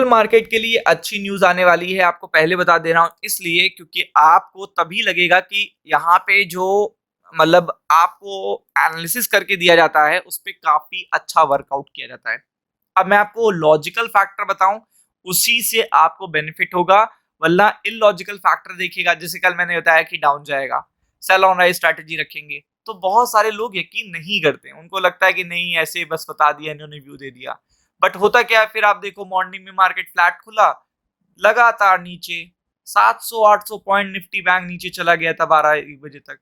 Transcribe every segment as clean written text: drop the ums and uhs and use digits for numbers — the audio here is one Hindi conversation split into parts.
कल मार्केट के लिए अच्छी न्यूज़ आने वाली है, आपको पहले बता दे रहा हूँ इसलिए क्योंकि आपको तभी लगेगा कि यहाँ पे जो मतलब आपको एनालिसिस करके दिया जाता है, उस पे काफ़ी अच्छा वर्कआउट किया जाता है। अब मैं आपको लॉजिकल फैक्टर बताऊँ, उसी से आपको बेनिफिट होगा, वरना इलॉजिकल फैक्टर देखिएगा, जैसे कल मैंने बताया कि डाउन जाएगा, सेल ऑन राइज स्ट्रैटेजी रखेंगे, तो बहुत सारे लोग यकीन नहीं करते हैं। उनको लगता है कि नहीं ऐसे बस बता दिया इन्होंने, व्यू दे दिया। बट होता क्या है, फिर आप देखो मॉर्निंग में मार्केट फ्लैट खुला, लगातार नीचे 700-800 पॉइंट निफ्टी बैंक नीचे चला गया था 12-1 बजे तक।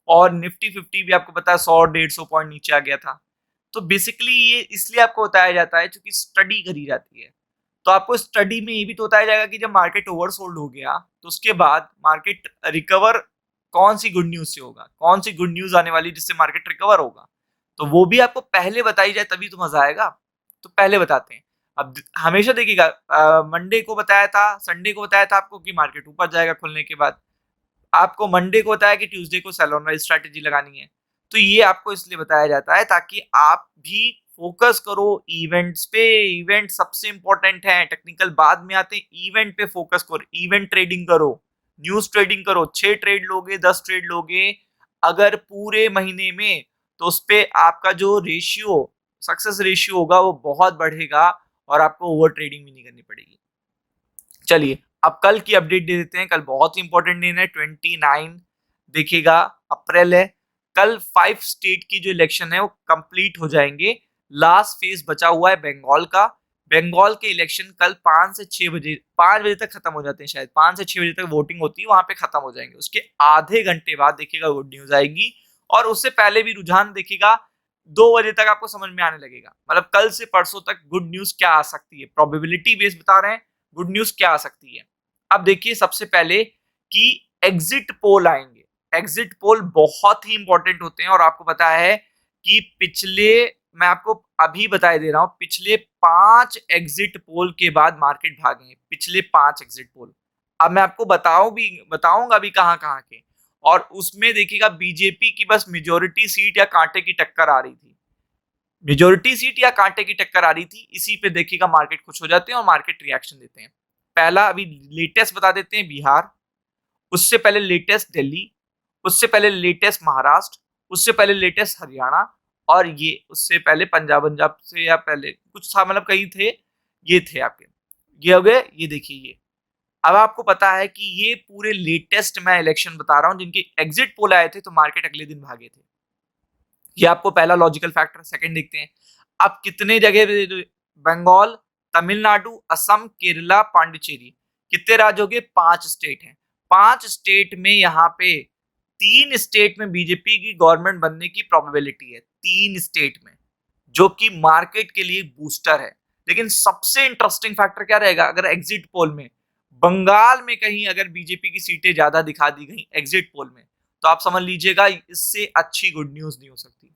और निफ्टी 50 भी आपको पता है 100-150 पॉइंट नीचे आ गया था। तो बेसिकली ये इसलिए आपको बताया जाता है क्योंकि स्टडी करी जाती है। तो आपको स्टडी में ये भी तो बताया जाएगा कि जब मार्केट ओवरसोल्ड हो गया तो उसके बाद मार्केट रिकवर कौन सी गुड न्यूज से होगा, कौन सी गुड न्यूज आने वाली जिससे मार्केट रिकवर होगा। तो वो भी आपको पहले बताई जाए तभी तो मजा आएगा। तो पहले बताते हैं। अब हमेशा देखिएगा, मंडे को बताया था, संडे को बताया था आपको कि मार्केट ऊपर जाएगा खुलने के बाद। आपको मंडे को बताया कि ट्यूसडे को सेल ऑन राइज स्ट्रैटेजी लगानी है। तो ये आपको इसलिए बताया जाता है ताकि आप भी फोकस करो इवेंट्स पे। इवेंट सबसे इंपॉर्टेंट है, टेक्निकल बाद में आते हैं। इवेंट पे फोकस करो, इवेंट ट्रेडिंग करो, न्यूज ट्रेडिंग करो। 6 ट्रेड लोगे, 10 ट्रेड लोगे अगर पूरे महीने में, तो उस पे आपका जो रेशियो, सक्सेस रेशियो होगा वो बहुत बढ़ेगा और आपको ओवर ट्रेडिंग भी नहीं करनी पड़ेगी। चलिए अब कल की अपडेट दे देते हैं। कल बहुत ही इंपॉर्टेंट दिन है, 29 देखिएगा अप्रैल है। कल 5 स्टेट की जो इलेक्शन है वो कंप्लीट हो जाएंगे। लास्ट फेज बचा हुआ है बंगाल का। बंगाल के इलेक्शन कल 5 से 6 बजे, 5 बजे तक खत्म हो जाते हैं, शायद 5 से 6 बजे तक वोटिंग होती है, वहां पे खत्म हो जाएंगे। उसके आधे घंटे बाद देखिएगा गुड न्यूज आएगी। और उससे पहले भी रुझान देखिएगा, 2 बजे तक आपको समझ में आने लगेगा। मतलब कल से परसों तक गुड न्यूज क्या आ सकती है, प्रोबेबिलिटी बेस्ड बता रहे हैं गुड न्यूज क्या आ सकती है। अब देखिए सबसे पहले कि एग्जिट पोल आएंगे। एग्जिट पोल बहुत ही इंपॉर्टेंट होते हैं और आपको पता है कि पिछले, मैं आपको अभी बताए दे रहा हूं, पिछले 5 एग्जिट पोल के बाद मार्केट भागे हैं। पिछले 5 एग्जिट पोल अब मैं आपको बताऊंगा भी कहां कहां के। और उसमें देखिएगा बीजेपी की बस मेजोरिटी सीट या कांटे की टक्कर आ रही थी। मेजोरिटी सीट या कांटे की टक्कर आ रही थी, इसी पे देखिएगा मार्केट खुश हो जाते हैं और मार्केट रिएक्शन देते हैं। पहला अभी लेटेस्ट बता देते हैं, बिहार। उससे पहले लेटेस्ट दिल्ली। उससे पहले लेटेस्ट महाराष्ट्र। उससे पहले लेटेस्ट हरियाणा। और ये उससे पहले पंजाब, पंजाब से या पहले कुछ था, मतलब कहीं थे, ये थे आपके, ये हो गए। ये देखिए ये, अब आपको पता है कि ये पूरे लेटेस्ट मैं इलेक्शन बता रहा हूं जिनके एग्जिट पोल आए थे तो मार्केट अगले दिन भागे थे। ये आपको पहला लॉजिकल फैक्टर। सेकंड देखते हैं, अब कितने जगह बंगाल, तमिलनाडु, असम, केरला, पांडिचेरी, कितने राज्य हो गए? 5 स्टेट हैं। 5 स्टेट में यहाँ पे 3 स्टेट में बीजेपी की गवर्नमेंट बनने की प्रोबेबिलिटी है, 3 स्टेट में, जो कि मार्केट के लिए बूस्टर है। लेकिन सबसे इंटरेस्टिंग फैक्टर क्या रहेगा, अगर एग्जिट पोल में बंगाल में कहीं अगर बीजेपी की सीटें ज्यादा दिखा दी गई एग्जिट पोल में, तो आप समझ लीजिएगा इससे अच्छी गुड न्यूज नहीं हो सकती।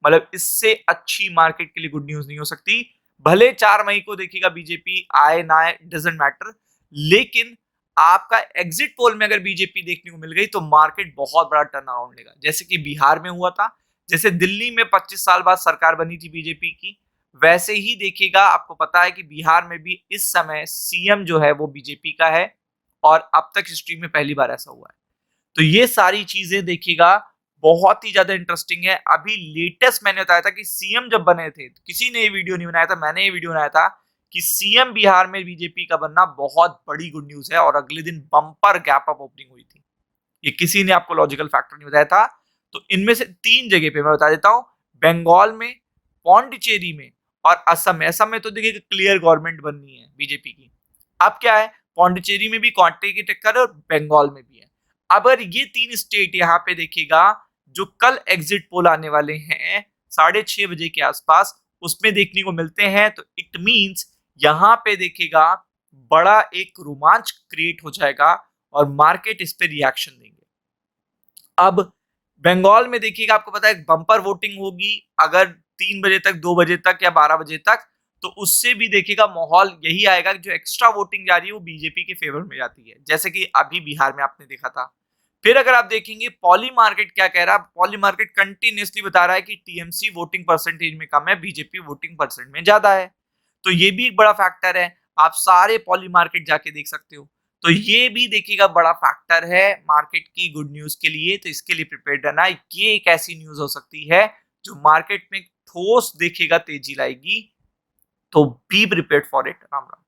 मतलब इससे अच्छी मार्केट के लिए गुड न्यूज नहीं हो सकती। भले 4 मई को देखिएगा बीजेपी आए ना आए, डजेंट मैटर, लेकिन आपका एग्जिट पोल में अगर बीजेपी देखने को मिल गई तो मार्केट बहुत बड़ा टर्न अराउंड लेगा, जैसे कि बिहार में हुआ था, जैसे दिल्ली में 25 साल बाद सरकार बनी थी बीजेपी की, वैसे ही देखिएगा। आपको पता है कि बिहार में भी इस समय सीएम जो है वो बीजेपी का है और अब तक हिस्ट्री में पहली बार ऐसा हुआ है। तो ये सारी चीजें देखिएगा बहुत ही ज्यादा इंटरेस्टिंग है। अभी लेटेस्ट मैंने बताया था कि सीएम जब बने थे, तो किसी ने ये वीडियो नहीं बनाया था, मैंने ये वीडियो बनाया था कि सीएम बिहार में बीजेपी का बनना बहुत बड़ी गुड न्यूज है। और अगले दिन बम्पर गैप अप ओपनिंग हुई थी। ये किसी ने आपको लॉजिकल फैक्टर नहीं बताया था। तो इनमें से 3 जगह पे मैं बता देता हूं, बंगाल में, पौंडीचेरी में और असम में। असम में तो देखिए क्लियर गवर्नमेंट बननी है बीजेपी की। अब क्या है, पौंडीचेरी में भी कांटे की टक्कर है और बंगाल में भी है। अगर ये 3 स्टेट यहाँ पे देखिएगा जो कल एग्जिट पोल आने वाले हैं 6:30 बजे के आसपास, उसमें देखने को मिलते हैं, तो इट मींस यहाँ पे देखिएगा बड़ा एक रोमांच क्रिएट हो जाएगा और मार्केट इस पे रिएक्शन देंगे। अब बंगाल में देखिएगा, आपको पता है बम्पर वोटिंग होगी अगर 3 बजे तक, 2 बजे तक या 12 बजे तक, तो उससे भी देखिएगा माहौल यही आएगा कि जो एक्स्ट्रा वोटिंग जा रही है वो बीजेपी के फेवर में जाती है, जैसे कि अभी बिहार में आपने देखा था। फिर अगर आप देखेंगे पॉली मार्केट क्या कह रहा है, पॉली मार्केट कंटिन्यूसली बता रहा है कि टीएमसी वोटिंग परसेंटेज में कम है, बीजेपी वोटिंग परसेंट में ज्यादा है। तो ये भी एक बड़ा फैक्टर है। आप सारे पॉली मार्केट जाके देख सकते हो। तो ये भी देखिएगा बड़ा फैक्टर है मार्केट की गुड न्यूज के लिए, तो इसके लिए प्रिपेयर्ड रहना। ये एक ऐसी न्यूज हो सकती है जो मार्केट में ठोस देखिएगा तेजी लाएगी, तो be prepared for it. Ram Ram.